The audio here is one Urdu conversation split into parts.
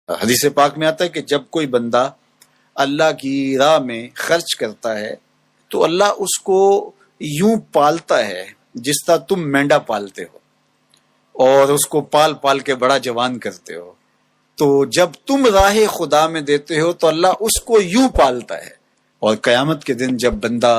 حدیث پاک میں آتا ہے کہ جب کوئی بندہ اللہ کی راہ میں خرچ کرتا ہے تو اللہ اس کو یوں پالتا ہے جس طرح تم مینڈا پالتے ہو اور اس کو پال پال کے بڑا جوان کرتے ہو. تو جب تم راہ خدا میں دیتے ہو تو اللہ اس کو یوں پالتا ہے. اور قیامت کے دن جب بندہ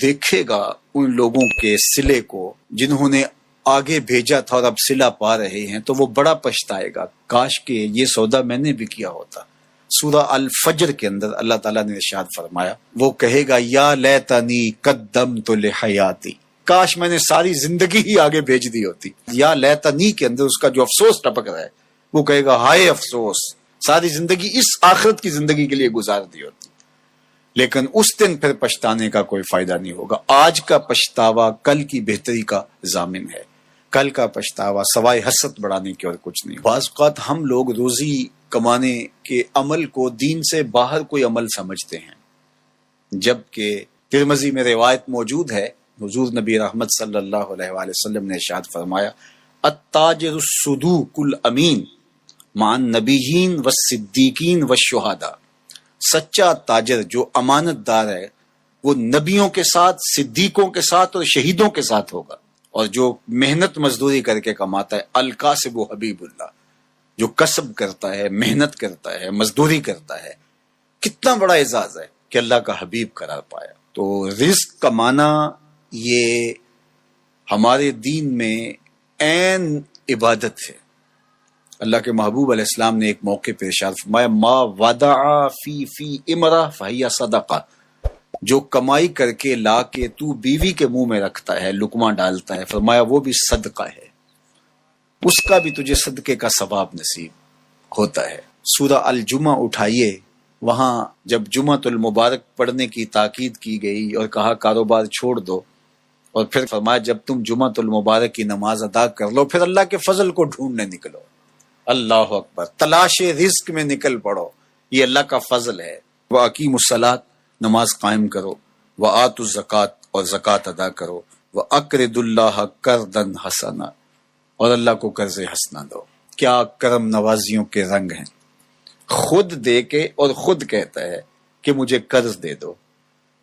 دیکھے گا ان لوگوں کے صلے کو جنہوں نے آگے بھیجا تھا اور اب صلہ پا رہے ہیں تو وہ بڑا پچھتائے گا، کاش کہ یہ سودا میں نے بھی کیا ہوتا. سورہ الفجر کے اندر اللہ تعالیٰ نے ارشاد فرمایا، وہ کہے گا یا لیتنی قدمت لحیاتی، کاش میں نے ساری زندگی ہی آگے بھیج دی ہوتی. یا لیتنی کے اندر اس کا جو افسوس ٹپک رہا ہے وہ کہے گا ہائے افسوس، ساری زندگی اس آخرت کی زندگی کے لیے گزار دی ہوتی. لیکن اس دن پھر پچھتانے کا کوئی فائدہ نہیں ہوگا. آج کا پچھتاوا کل کی بہتری کا ضامن ہے. کل کا پچھتاوا سوائے حسرت بڑھانے کی اور کچھ نہیں. بعض اوقات ہم لوگ روزی کمانے کے عمل کو دین سے باہر کوئی عمل سمجھتے ہیں، جبکہ ترمذی میں روایت موجود ہے، حضور نبی رحمت صلی اللہ علیہ وآلہ وسلم نے ارشاد فرمایا التاجر الصدوق الامین مع النبیین والصدیقین والشہداء، سچا تاجر جو امانت دار ہے وہ نبیوں کے ساتھ، صدیقوں کے ساتھ اور شہیدوں کے ساتھ ہوگا. اور جو محنت مزدوری کر کے کماتا ہے، الکاسب حبیب اللہ، جو کسب کرتا ہے، محنت کرتا ہے، مزدوری کرتا ہے، کتنا بڑا اعزاز ہے کہ اللہ کا حبیب قرار پایا. تو رزق کا معنی یہ ہمارے دین میں عین عبادت ہے. اللہ کے محبوب علیہ السلام نے ایک موقع پہ ارشاد فرمایا ما ودع فی امرہ فہی صدقہ، جو کمائی کر کے لا کے تو بیوی کے منہ میں رکھتا ہے، لقمہ ڈالتا ہے، فرمایا وہ بھی صدقہ ہے، اس کا بھی تجھے صدقے کا ثواب نصیب ہوتا ہے. سورہ الجمعہ اٹھائیے، وہاں جب جمعۃ المبارک پڑھنے کی تاکید کی گئی اور کہا کاروبار چھوڑ دو، اور پھر فرمایا جب تم جمعۃ المبارک کی نماز ادا کر لو پھر اللہ کے فضل کو ڈھونڈنے نکلو. اللہ اکبر، تلاش رزق میں نکل پڑو، یہ اللہ کا فضل ہے. وَأَقِیمُوا الصَّلَاةَ، نماز قائم کرو، وَآتُوا الزَّکَاةَ، اور زکوٰۃ ادا کرو، وَأَقْرِضُوا اللَّهَ قَرْضًا حَسَنًا، اور اللہ کو قرض حسنہ دو. کیا کرم نوازیوں کے رنگ ہیں. خود دے کے اور خود کہتا ہے کہ مجھے قرض دے دو،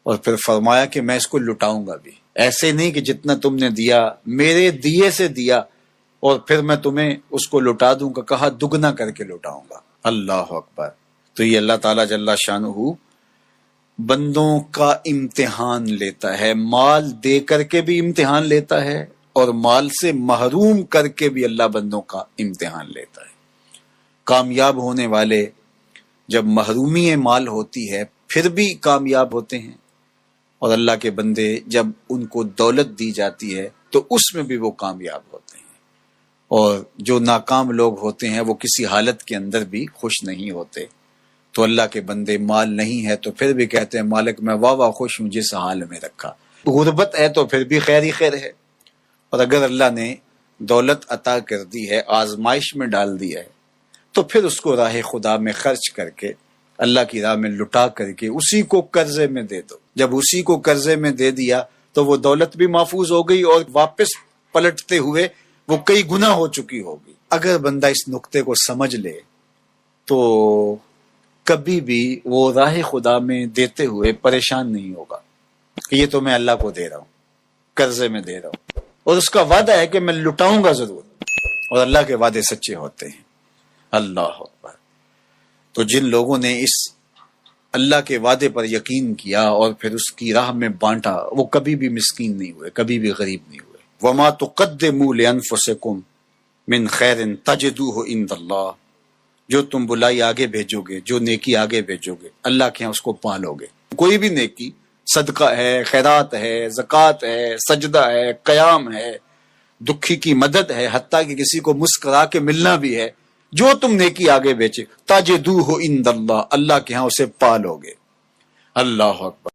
اور پھر فرمایا کہ میں اس کو لٹاؤں گا بھی. ایسے نہیں کہ جتنا تم نے دیا میرے دیے سے دیا اور پھر میں تمہیں اس کو لٹا دوں گا، کہا دگنا کر کے لٹاؤں گا. اللہ اکبر. تو یہ اللہ تعالیٰ جل شانہ بندوں کا امتحان لیتا ہے، مال دے کر کے بھی امتحان لیتا ہے اور مال سے محروم کر کے بھی اللہ بندوں کا امتحان لیتا ہے. کامیاب ہونے والے جب محرومی مال ہوتی ہے پھر بھی کامیاب ہوتے ہیں، اور اللہ کے بندے جب ان کو دولت دی جاتی ہے تو اس میں بھی وہ کامیاب ہوتے ہیں. اور جو ناکام لوگ ہوتے ہیں وہ کسی حالت کے اندر بھی خوش نہیں ہوتے. تو اللہ کے بندے مال نہیں ہے تو پھر بھی کہتے ہیں مالک میں واہ واہ خوش ہوں جس حال میں رکھا. غربت ہے تو پھر بھی خیر ہی خیر ہے. اور اگر اللہ نے دولت عطا کر دی ہے، آزمائش میں ڈال دیا ہے، تو پھر اس کو راہ خدا میں خرچ کر کے، اللہ کی راہ میں لٹا کر کے اسی کو قرضے میں دے دو. جب اسی کو قرضے میں دے دیا تو وہ دولت بھی محفوظ ہو گئی اور واپس پلٹتے ہوئے وہ کئی گنا ہو چکی ہوگی. اگر بندہ اس نقطے کو سمجھ لے تو کبھی بھی وہ راہ خدا میں دیتے ہوئے پریشان نہیں ہوگا کہ یہ تو میں اللہ کو دے رہا ہوں، قرضے میں دے رہا ہوں، اور اس کا وعدہ ہے کہ میں لٹاؤں گا ضرور، اور اللہ کے وعدے سچے ہوتے ہیں. اللہ اکبر. تو جن لوگوں نے اس اللہ کے وعدے پر یقین کیا اور پھر اس کی راہ میں بانٹا، وہ کبھی بھی مسکین نہیں ہوئے، کبھی بھی غریب نہیں ہوئے. وَمَا تُقَدِّمُوا لِأَنفُسِكُمْ مِنْ خَيْرٍ تَجِدُوهُ عِندَ اللَّهِ، جو تم بلائی آگے بھیجو گے، جو نیکی آگے بھیجو گے، اللہ کے ہاں اس کو پالو گے. کوئی بھی نیکی، صدقہ ہے، خیرات ہے، زکوٰۃ ہے، سجدہ ہے، قیام ہے، دکھی کی مدد ہے، حتیٰ کہ کسی کو مسکرا کے ملنا بھی ہے، جو تم نیکی آگے بیچے تاجدوہ عند اللہ، اللہ کے ہاں اسے پالو گے. اللہ اکبر.